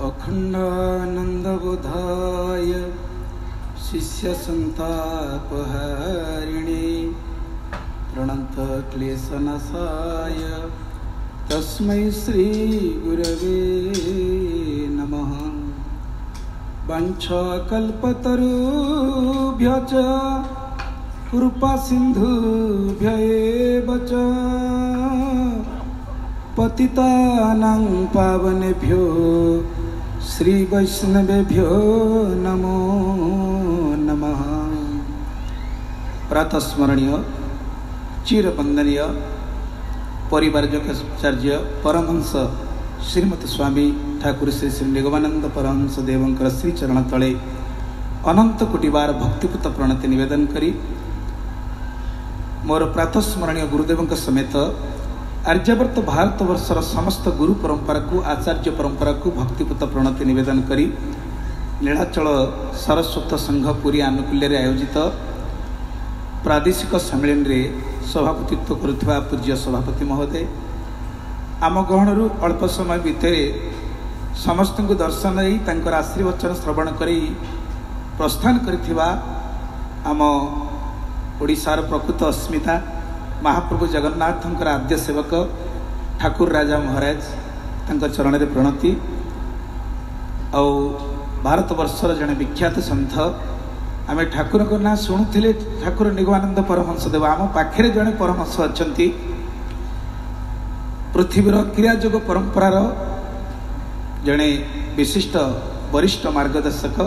अखंडानंदबोधाय शिष्य संतापहारिणे प्रणत क्लेशनाशाय तस्मै श्री गुरवे नमः। वाञ्छाकल्पतरुभ्यश्च कृपा सिन्धुभ्यैव च पतितानां पावनेभ्यो श्री वैष्णवेभ्यो नमो नमः। प्रातस्मरणीय चिरवंदनीय परिवारजकाचार्य परमहंस श्रीमती स्वामी ठाकुर श्री श्री निगमानंद परमहंस देवंकर श्री चरण तले अनंत कोटिबार भक्तिपूत प्रणति निवेदन करी मोर प्रातस्मरणीय गुरुदेव समेत आर्यावर्त भारतवर्षर समस्त गुरु परंपरा को आचार्य परंपरा को भक्तिपूत प्रणति निवेदन करी नीलाचल सारस्वत संघ पुरी आनुकूल्य आयोजित प्रादेशिक सम्मेलन रे सभापतित्व करुवा पूज्य सभापति महोदय आम गहणरू अल्प समय भितर समस्त को दर्शन नहीं आशीर्वचन श्रवण कर प्रस्थान करिथिबा आम ओडिशार प्रकृत अस्मिता महाप्रभु जगन्नाथंकर आद्य सेवक ठाकुर राजा महाराज तांकर चरण रे प्रणति और भारतवर्षर जड़े विख्यात सन्थ आम ठाकुर ना शुणुले ठाकुर निगमानंद परमहंस देव आम पाखे जड़े परमहंस अच्छा पृथ्वीर क्रियायोग परंपरार जड़े विशिष्ट वरिष्ठ मार्गदर्शक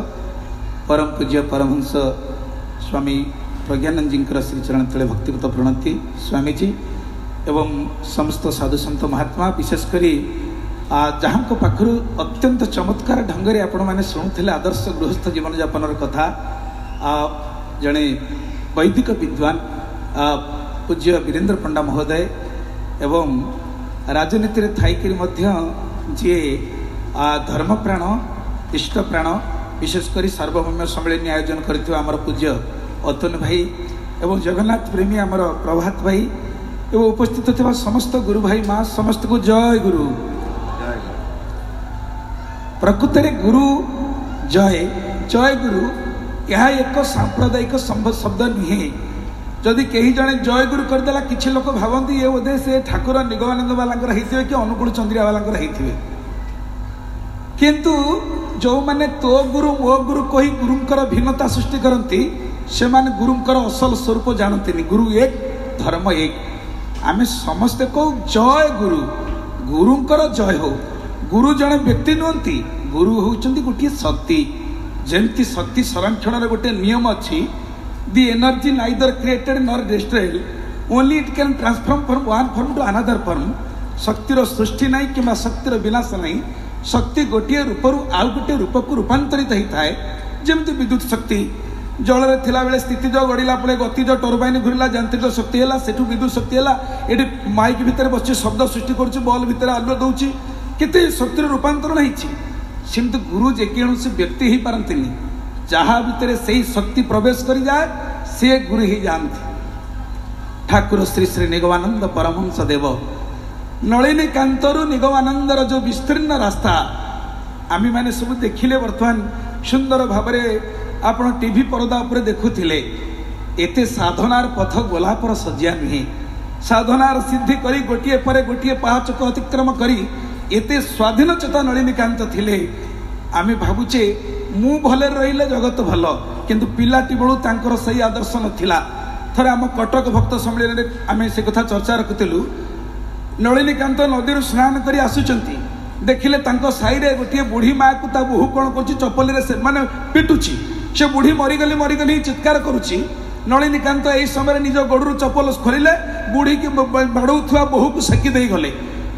परम पूज्य परमहंस स्वामी प्रज्ञानंद जी श्रीचरण तले भक्तिपूत प्रणति स्वामीजी एवं समस्त साधु सन्त महात्मा विशेषकर जहाँ पाखु अत्यंत चमत्कार ढंग से आपण मैंने शुणुले आदर्श गृहस्थ जीवन यापन कथा जड़े वैदिक विद्वान पूज्य वीरेन्द्र पंडा महोदय एवं राजनीति थी जी धर्मप्राण इष्टप्राण विशेषकर सार्वभौम सम्मेलन आयोजन कर पूज्य अतुल भाई एवं जगन्नाथ प्रेमी आमर प्रभात भाई एवं उपस्थित थिबा समस्त गुरु भाई माँ समस्त को जय गुरु। प्रकृत में गुरु जय जय गुरु यह एक सांप्रदायिक शब्द नुहे। जदि कहीं जड़े जय गुरु करदेला किसी लोक भावती ये बोधे से ठाकुर निगमानंद वाला होते कि अनुकूल चंद्रिया वाला होते किंतु जो माने तो गुरु मो गुरु कही गुरुंकर भिन्नता सृष्टि करती से माने गुरुंकर असल स्वरूप जानते गुरु एक धर्म एक आम समस्ते को जय गुरु गुरुंकर जय हो। गुरु जड़े व्यक्ति नुहति गुरु होती गोटे शक्ति जमती शक्ति संरक्षण गोटे नियम अच्छी the energy neither created nor destroyed only it can transform from one form to another form. शक्तिर सृष्टि नहीं कि शक्तिर विनाश नहीं शक्ति गोटे रूपरू आउ गोटे रूप को रूपांतरित होता है जमती विद्युत शक्ति जल थिला बेले स्थितिज गड़िला पड़े गतिज टर्बाइन घूरला यांत्रिक शक्ति है सेठू विद्युत शक्ति है ये माइक भितर बस शब्द सृष्टि कर बल भितर आलुआ दौर केते शक्तिर रूपांतरण होमती गुरु जेकोसी व्यक्ति ही पारती जहाँ भितर से शक्ति प्रवेश कर जाए सी गुरु ही जानती। ठाकुर श्री श्री निगमानंद परमहंस देव नलिनी कांतरु निगमानंदर जो विस्तीर्ण रास्ता आम मैंने सब देखिले बर्तमान सुंदर भाव आपण टीवी परदा उपरे देखुथिले एते साधनार पथ गोलापर सजिया नुहे साधनार सिद्धि करी गोटिए परे गोटिए पहाच को अतिक्रम करी एते स्वाधीन चेता नलिनीकांत थिले आमे भाबुचे मु भले रहिले जगत भल किंतु पिलाटी बळू तांकर सही आदर्श नथिला। थरे आम कटक भक्त सम्मेलन रे आमे से कथा चर्चा रखुतिलु नलिनीकांत नदी स्नान करी आसुचंती देखिले तांको साई रे गोटिए बुढ़ी माँ को ता बहु कौन कर चपल से माने पिटुची से बुढ़ी मरीगली चित्कार करुच्ची नलिनीकांत यही समय निज गोड़ू चपल खोलिले बुढ़ी की बाड़ौवा बहु को सेकी दे गले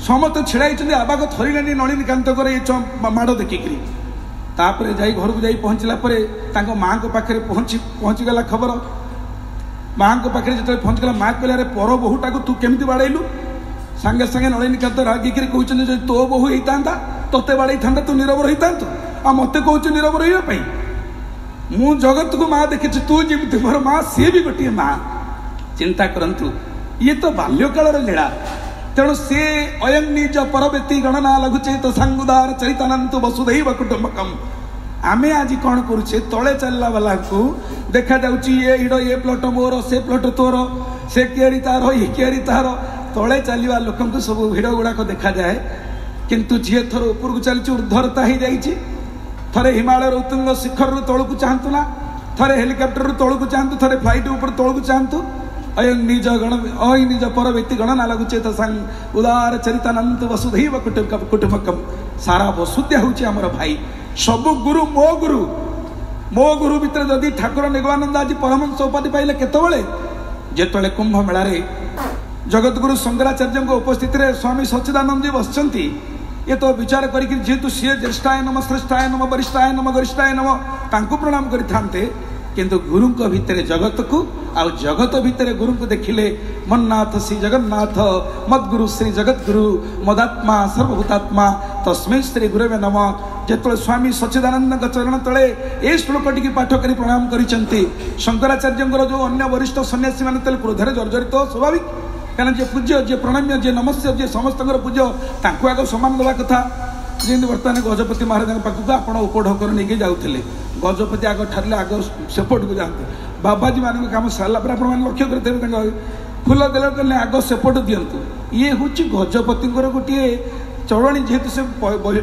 समस्त छिड़ाई आवाक थरिले नलिनीकांत माड़ देखिकी तापर जाई घर को जाई पहुँचला माँ को पाखे पहुँचीगला खबर माँ को पाखे जो पहुँचगला माँ कहला पर बहुटा को तू केमती बाड़ेलु सांगे सांगे नलिनीकांत रागिक कहते जो तो बहु होता तोते बाड़े था तू नीरव रही था आ मत कौच नीरव रही मु जगत को माँ देखी तू जमी मोर माँ सी भी गोटे माँ चिंता करंतु ये तो बाल्यकाल लीला तेणु सी अयं निज परवेती गणना लघुचेत सांगुदार चरितानंत वसुधैव कुटुंबकम। आमे आज कौन करुचे तले चलला वाला को देखा जाउची ये हिडो ये प्लॉट मोर से प्लॉट तोर से केरी तार ये केरी तार तले चलवा लोक सब भिड़ गुड़ाक देखा जाए किंतु जी थर ऊपर को चलती ऊर्धरता ही जाइए थरे हिमालय उत्तुंग शिखर रु तौक चाहतु ना थरे हेलिकप्टर रु तौक चाहतु थरे फ्लाइट ऊपर तौक चाहतु अयं निज गण अयं निज पर व्यक्ति गणना लगुचेत संग उदार चरितानंत वसुधैव कुटुंबकम। सारा वसुद्या हूँ आमर भाई सब गुरु मो गुरु भितर जदि ठाकुर निगमानंद आज परमहंस उपाधि पाइले केतबेले जेतबेले कुंभ मेला रे जगतगुरु शंकराचार्य उपस्थित रे स्वामी सच्चिदानंद जी बसचंती ये तो विचार करिक जेहेतु सी ज्येष्ठाय नम श्रेष्ठाय नम वरिष्ठाय नम गरिष्ठाय नम तांको प्रणाम करिथांते किंतु गुरु भितर जगत को आउ जगत भितर गुरु को देखिले मन्नाथ श्री जगन्नाथ मद्गुरु श्री जगद्गुरु मदात्मा सर्वभूतात्मा तस्मै श्री गुरवे नम। जेतबेले स्वामी सच्चिदानंद चरण तले ए श्लोक टी पाठ करी प्रणाम करिसंती शंकराचार्य जो अन्य वरिष्ठ सन्यासी माने तले क्रोधरे जर्जरित स्वाभाविक कारण जे पूज्य जे प्रणम्य जे नमस्य जे समस्त पूज्य तांको आग सम्मान देवा कथा। जेमती बर्तमान गजपति महाराज पाखक आपण उपढोकर नहीं जाऊे गजपति आग ठारे आग सेपट को जाते बाबाजी मान कम सारा पर आप लक्ष्य करेंगे फूल देला कहले आग सेपट दिंतु ये हूँ गजपति गोटे चलणी जेहेतु से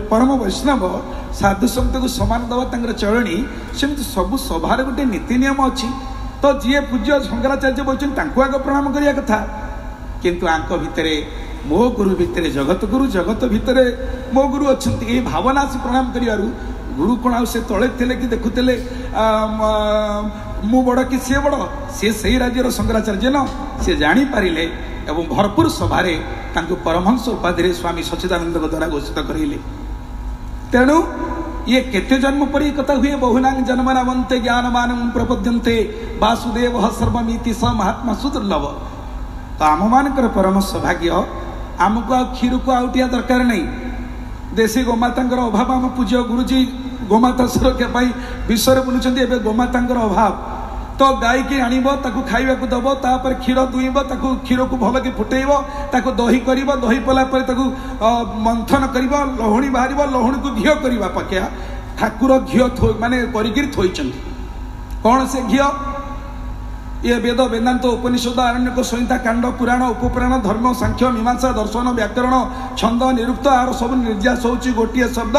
परम वैष्णव साधु संत को सम्मान दवा चलणी सेमती सब सभार गोटे नीति नियम अच्छी तो जी पूज्य शंकराचार्य बोलते आग प्रणाम करिया कथा किंतु आंक भितरे मो गुरु भितर जगत भितर मो गुरु अच्छा ये भावना से प्रणाम करू गुरु कौन आ से तले थे कि देखुले मु बड़ कि सी बड़ सी से राज्यर शंकराचार्य न सी जापारे एवं भरपूर सभारे परमहंस उपाधि स्वामी सच्चिदानंद द्वारा घोषित करें। तेणु ये केते जन्म पर कथा हुए बहुना जन्मनावंते ज्ञानमान प्रपद्यन्ते वासुदेव सर्वमिति स महात्मा सुदुर्लभ। तो आम मानकर परम सौभाग्य आमको आ क्षीर को आउटिया दरकार नहीं देशी गोमाता अभाव आम पूज्य गुरुजी गोमाता सुरक्षा विश्व बुलूं गोमाता अभाव तो गाई की आण खाइबा दब तापर क्षीर दुईब क्षीर को भल कि फुटेब ताकू दही कर दही पला मंथन कर लहुणी बाहर लहुणी को घी करवा पकिया ठाकुर घी माने थोड़ी कौन से घी ये वेद वेदांत उपनिषद आरण्यक संहिता कांड पुराण उपपुराण धर्म सांख्य मीमांसा दर्शन व्याकरण छंद निरुक्त आर सब निर्यास होची गोटे शब्द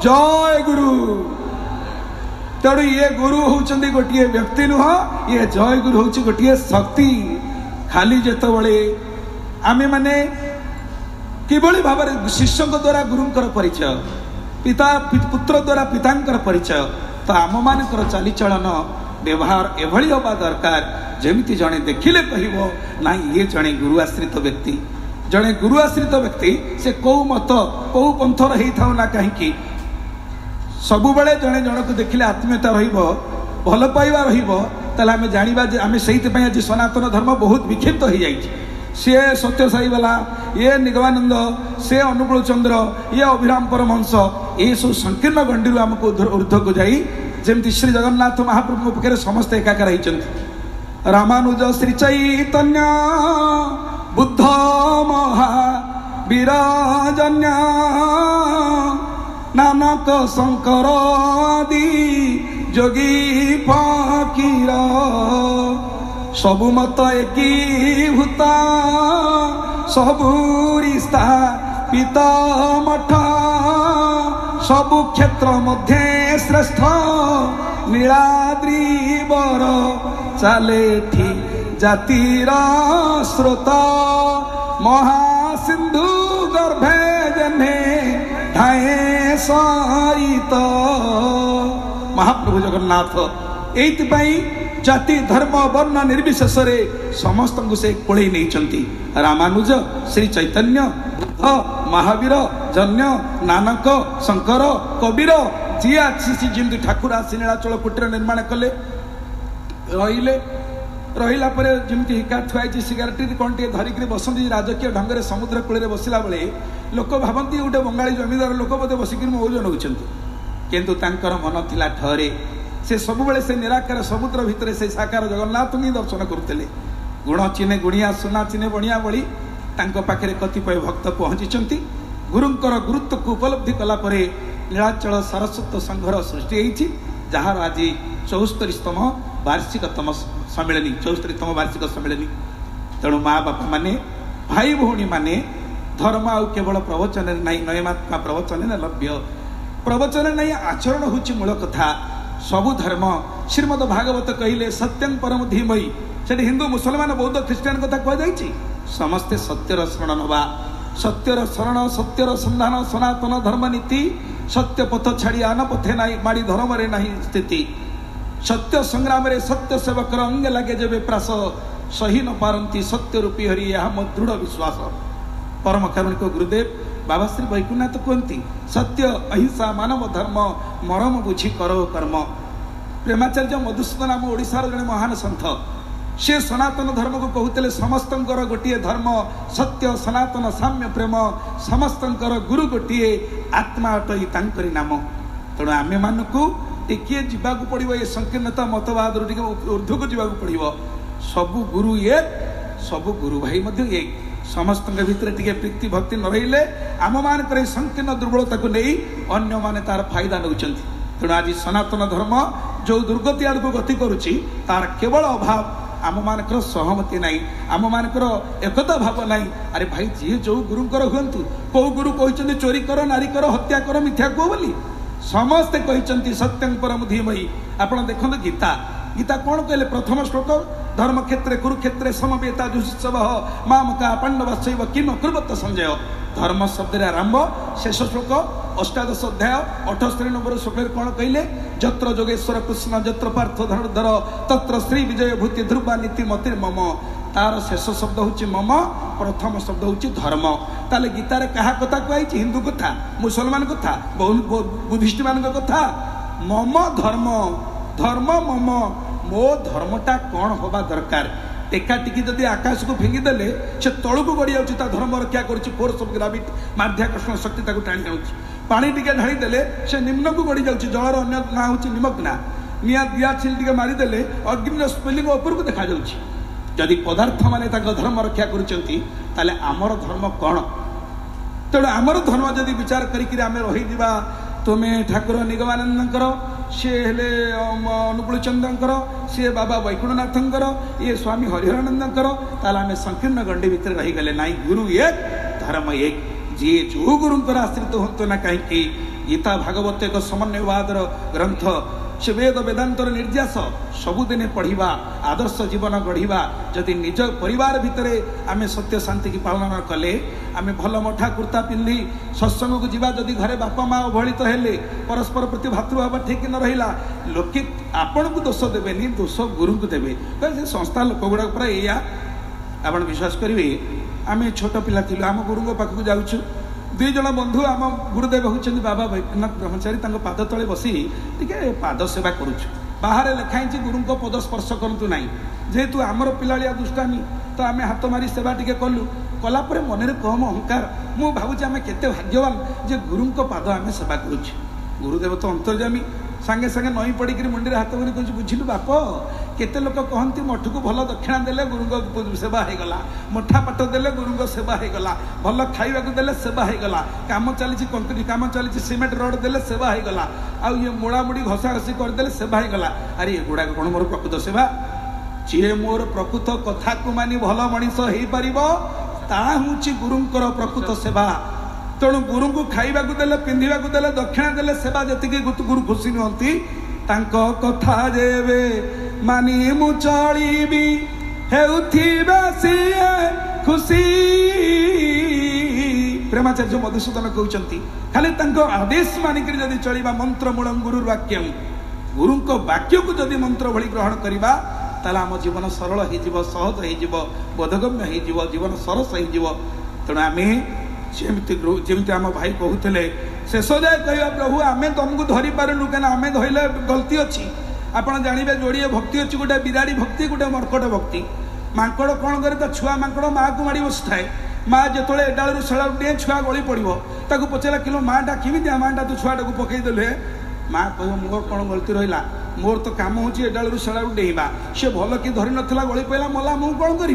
जय गुरु। तेणु ये गुरु होचंदी गोटे व्यक्ति नुह ये जय गुरु होची गोटे शक्ति खाली जेतबेले आमे माने किभली भाव शिष्य द्वारा गुरुंकर परिचय पिता पुत्र द्वारा पितांकर परिचय तो आम मानकर चालीचलन व्यवहार एभली होगा दरकार जमीती जड़े देखिले कहिबो ना ये जड़े गुरु आश्रित व्यक्ति जड़े गुरु आश्रित व्यक्ति से कौ मत कौ पंथर होता ना कहीं सबु बेले जड़े जन को देखिले आत्मीयता भल पाइबा आम जाना आम से आज सनातन धर्म बहुत विक्षिप्त हो जाए सी सत्य साई वाला ये निगमानंद से अनुकूल चंद्र ये अभिराम परमहंस ये सब संकीर्ण गंडी आमको ऊर्ध्व को जाई जमती श्री जगन्नाथ महाप्रभु पक्षे समस्त एकाकार होती रामानुज श्री चैतन्य बुद्ध महावीरजन्य नानक शंकर आदि जोगी फकीर सबु मत एकीभूता सबु रिश्ता पिता मठ सबु क्षेत्र मध्य श्रेष्ठ नीलाद्री बर चले जातिर स्रोत महासिंधु गर्भे जन्हे धाए सरित महाप्रभु जगन्नाथ एइतिपाई जाति धर्म वर्ण निर्विशेष समस्त को से कोड़े नहीं रामानुज श्री चैतन्य बुद्ध महावीर जन्य नानक शंकर कबीर जी आसी जमी ठाकुर आसी नीलाचल कुटीर निर्माण कले रहिला परे जमी हिका थुआई सिगारेट कौन टे धरिक बसती राजकीय ढंग से समुद्र कूल बसला बेले लोक भावती गोटे बंगाली जमीदार लोक बोधे बसिक मौज नौकरी किंतु तांकर मन थिला ठहरे से सब बेले से निराकार समुद्र भितर से साकार जगन्नाथ ही दर्शन करुले गुण चिने गुणिया सुना चिने बणिया बड़ी तांको पाखरे कतिपय भक्त पहुँची गुरुंकर गुरुत्व को उपलब्धि कला परे नीलाचल सारस्वत संघर सृष्टि होती जार आज 74तम वार्षिकतम सम्मेलनी 74तम वार्षिक सम्मेलनी। तेणु माँ बापा माने भाई भौणी माने धर्म आउ केवल प्रवचन नहीं नयमात्मा प्रवचन लभ्य प्रवचन नहीं आचरण होची मूल कथा। सबु धर्म श्रीमद भागवत कहले सत्यं परम धीमहि से हिंदू मुसलमान बौद्ध ख्रीष्टान कथा कह समस्ते सत्यर शरण नवा सत्यर शरण सत्यर संधान सनातन धर्म नीति सत्य पथ छाड़ी आन पथे नाई माड़ी धर्म रे नहीं स्थिति सत्य संग्राम रे सत्य सेवकर अंग लगे जेबे प्रास सही न पारंती सत्य रूपी हरि यह मो दृढ़ विश्वास। परम कारुणिक गुरुदेव बाबा श्री वैकुंठनाथ कहती सत्य अहिंसा मानव धर्म मरम बुझी करो कर्म। प्रेमाचार्य मधुसूदन नाम ओडिशार जड़े महान सन्थ से सनातन धर्म को कहते समस्तंकर गोटे धर्म सत्य सनातन साम्य प्रेम समस्तंकर गुरु गोटे आत्मा अटई तांकरी नाम। तेणु आमे मानकू टिके जीवाकू पड़िबो ये संकीर्णता मतवाद ऊर्ध्व को जीवाकू पड़िबो। सबु गुरु एक सबु गुरु भाई मध्य एक समस्त भितर टिके प्रीति भक्ति न रहिले आम मानकर संकीर्ण दुर्बलता को नहीं अन्य माने तार फायदा नउचंती। तेणु आज सनातन धर्म जो दुर्गति आड़ को गति करुची तार केवल अभाव आम मानकर सहमति नहीं आम मानकर एकता भाव नहीं। अरे भाई जी जो गुरुंकर हुंतु कौ गुरु कहते चोरी कर नारी कर हत्या कर मिथ्या कह बोली समस्ते कहते सत्यं परम धीमहि। आपण देखो गीता गीता कौन कहले प्रथम श्लोक धर्म क्षेत्रे कुरुक्षेत्रे समवेता जुषुत्सव मामका पांडवस्यैव किम कुर्वत संजय। धर्म शब्द आरंभ शेष श्लोक अष्टादश अध्याय 78 नंबर श्लोक कौन कहले जत्र जोगेश्वर कृष्ण जत्र पार्थ धनुर्धर तत्र श्री विजय भूति ध्रुवा नीति मतिर मम। तार शेष शब्द हूँ मम प्रथम शब्द हूँ धर्म। ताले गीतार क्या कथा कही हिंदू कथा मुसलमान कथा बुद्धिस्ट मान कथा मम धर्म धर्म मम मो धर्मटा कौन होबा दरकार। टेका टिकी जदि आकाश को फिंगिदेले से तलू को गड़ी जाऊँ धर्म रक्षा करुच्ची फोर्स ऑफ ग्राविटी माध्याकर्षण शक्ति ताको टाणी आउची। पानी टिके ढाई देले से निम्न को गड़ी जाऊँ जलर अन्य ना हूँ निमग्ना निया दिया छिल टिके मारिदेले अग्नि स्पेलिंग ऊपर को देखा जाउची। जदि पदार्थ माने ताको धर्म रक्षा करुचंती ताले आमर धर्म कौन। तेणु आमर धर्म जदि विचार करिकि आमे रही दिबा तुम्हें ठाकुर निगमानंदंकर सी हेले अनुकूल चंद्रंकर सी बाबा वैकुंठनाथंकर ये स्वामी हरिहरानंदंकर ताले आमे संकीर्ण गंडी भितर रही गले नाई गुरु एक धर्म एक। जी जो गुरुंकर आश्रित होतो ना कहीं गीता भागवत एक समन्वयवाद ग्रंथ से वेद वेदांतर निर्यास सबुदिने पढ़ा आदर्श जीवन गढ़ा जदि निज परिवार भितर आमे सत्य शांति की पालन कले आमे भल मठा कुर्ता पिंधि सत्संग को जीवा जदि घरे बापा माँ अवहेलित हेले परस्पर प्रति भातृभाव ठीक न रहिला लोके आपण को दोष देवेनि दोष गुरु को देवे। से संस्था लोक गुड़ा पूरा या आपण विश्वास करेंगे आमे छोट पिला थिलु आम गुरु पाखक जाऊँ दुई जन बंधु आम गुरुदेव होती बाबा वैकुंठनाथ ब्रह्मचारी पाद तले बसी टे पाद सेवा करुचु बाहर लिखाई गुरु को पद स्पर्श करूँ ना जेहेतु आमर पिलाड़िया दुष्टामी तो आम हाथ मारी सेवा टे कलु कलापर मन में कम अहंकार मु भावुँ आम केते भाग्यवान जे गुरु को पाद आम सेवा करुचे। गुरुदेव तो अंतर्जामी सांगे सांगे नई पड़ी मुंडे हाथ मारी कह बुझिलु बाप केते लोक कहती मठ को भल दक्षिणा देले गुरु सेवा हो गला मठा पाठ देले गुरु सेवा हो गला भल खाइबा को देले सेवा हो गला काम चली कंक्रीट काम चली सीमेंट रोड देले सेवा हो गला आ ये मुड़ामुड़ी घसा घसी करदे सेवा हो गला। अरे ये गुड़ाक कौन मोर प्रकृत सेवा जी मोर प्रकृत कथा को मानी भल मनीष हो पार ता हूँ गुरुंकर प्रकृत सेवा। तेणु गुरु को खाइबा को देले पिंधिबा को देले दक्षिणा देले सेवा जति गुरु खुशी नुहंती तांको कथा जेबे मानी मु चलीबी हेउथिबे सिए खुशी। प्रेमाचार्य मधुसूदन कहउचंती खाली तांको आदेश मानिकरी जदि चलीबा मंत्र मूलम गुरु वाक्यम गुरु को वाक्य को जदि मंत्र भली ग्रहण करिबा ताला आम जीवन सरल हो जीव सहज हो जीव बोधगम्य हो जीव जीवन सरस हो जीव। तेणु आमे जमी आम भाई कहते शेष जाए कह प्रभु आम तुमको धरी पारूँ कहीं आम धरले गलती अच्छी आप जानवे जोड़िए भक्ति अच्छी गोटे बिराड़ी भक्ति गोटे मर्कट भक्ति। मांकड़ कौन करे तो छुआ मांकड़ माँ को माड़ी बसी थाए माँ जो एडाड़ू शाला टे छुआ गली पड़ो ताको पचारा किलो माँटा किमी माँटा तू छुआटा को पकईदेले माँ कह मोर कौन गलती रहा मोर तो कम हो एडाड़ू शाला डेइबा सी भल कि धरी नाला गली पड़ा मला मु कौन करी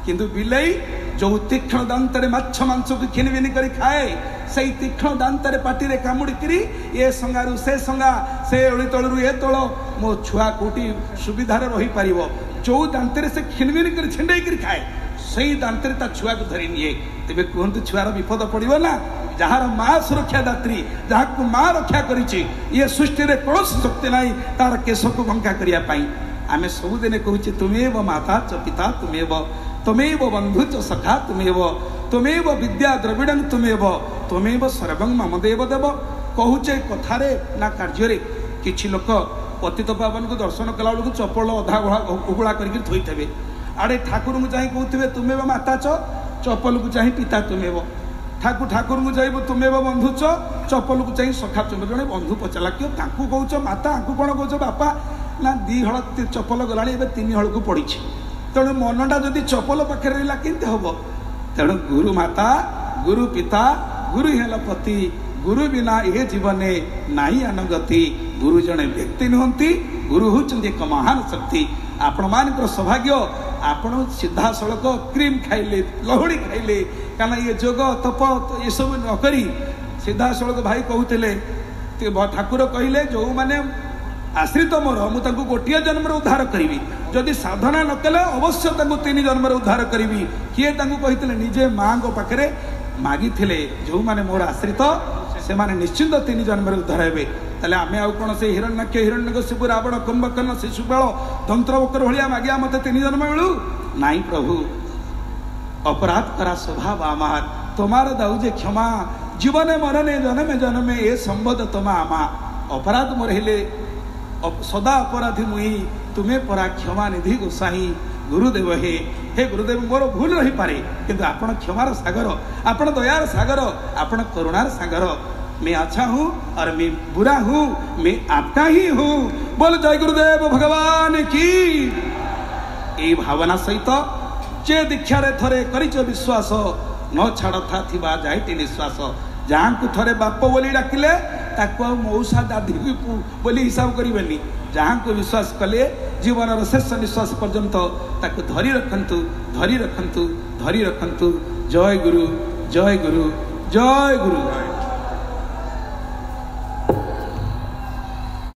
किंतु बिलई जो तीक्ष्ण दांतरे माछ मांस को खिनभिन कर खाए से तीक्ष्ण दांतरे पाटी रे कामुड़ी ये संगारू से संगा से ओली तलू ए तल मो छुआ कोटी सुविधार रही पार जो दांतरे से खिनभिन कर छिंडे कर खाए से दांतरे ता छुआ को धरी निए तेरे कहतु छुआर विपद पड़ो ना जार माँ सुरक्षादात्री जहाँ माँ रक्षा करी ये सृष्टि में कौन शक्ति ना तार केश को गंगा करने आम सबुदिन कहूँ तुमेव माता च पिता तुमेव बंधु च सखा तुमेव विद्या द्रविड़ं तुमेव सर्वं मम देव देव कहूचे कथारे ना कार्य किछि लोक पतित पावन को दर्शन कला बेलू चपल अधा उगुला करके थोथे आड़े ठाकुर को चाहे कहते तुमेव माता च चपल को चाहे पिता तुमेव ठाकुर को जाइब तुमेव बंधु च चपल को चाहे सखा तुम जड़े बंधु पचारा क्यों ताकू कौच माता आंकु कौन कौच बापा ना दी हल चपल गला तीन हल को पड़ी तेणु मनटा जदि चपल पाखे रहा केमती हम तेणु गुरु माता गुरु पिता गुरु हेल पति गुरु बिना ए जीवने नाही अनुगति गुरु जड़े व्यक्ति नुहति गुरु होती एक महान शक्ति आपण मान सौभाग्य आपण सीधा सड़क क्रीम खाइले लहुड़ी खाइले कारण ये जोग तप ये सब नक सीधा सड़क भाई कहते ठाकुर कहले जो मैंने आश्रित मोर मुझे गोटे जन्म उद्धार करी जदि साधना न कले अवश्य तीन जन्म उद्धार करी किए कहते निजे माँ पाखे मागी जो मैंने मोर आश्रित से माने निश्चिंत तीन जन्म उद्धार हे ताले आमे आउ कौन से हिरण्यक्ष हिरण्यकशिपु रावण कुंभकर्ण शिशुपाल तंत्रवक्र भलिया मागिया मते तीन जन्म मिलू नाई प्रभु अपराध करा स्वभाव आमार तुम्हार दाऊजे क्षमा जीवने मरणे जन्मे जन्मे ए संबद तमा आमा अपराध मोर हेले सदा अपराधी मुई तुम्हें परा क्षमा निधि गोसाई गुरुदेव हे गुरुदेव मोर भूल रही पारे किंतु आपण क्षमार सागर आपण दयार सागर आपण करुणार सागर मैं अच्छा हूँ और मैं बुरा हूँ मैं आपका ही हूँ बोल जय गुरुदेव भगवान की ए भावना सहित जे दीक्षा रे थरे करिच विश्वास न छाड़ था थिबा जाइटी निश्वास जहाँ को थरे बाप बोली डाकिले ताको मौसा दादी बोली हिसाब करें जहाँ को विश्वास कले जीवन शेष निश्वास पर्यंत ताको धरी रखंतु धरी रखंतु धरी रखंतु जय गुरु जय गुरु जय गुरु।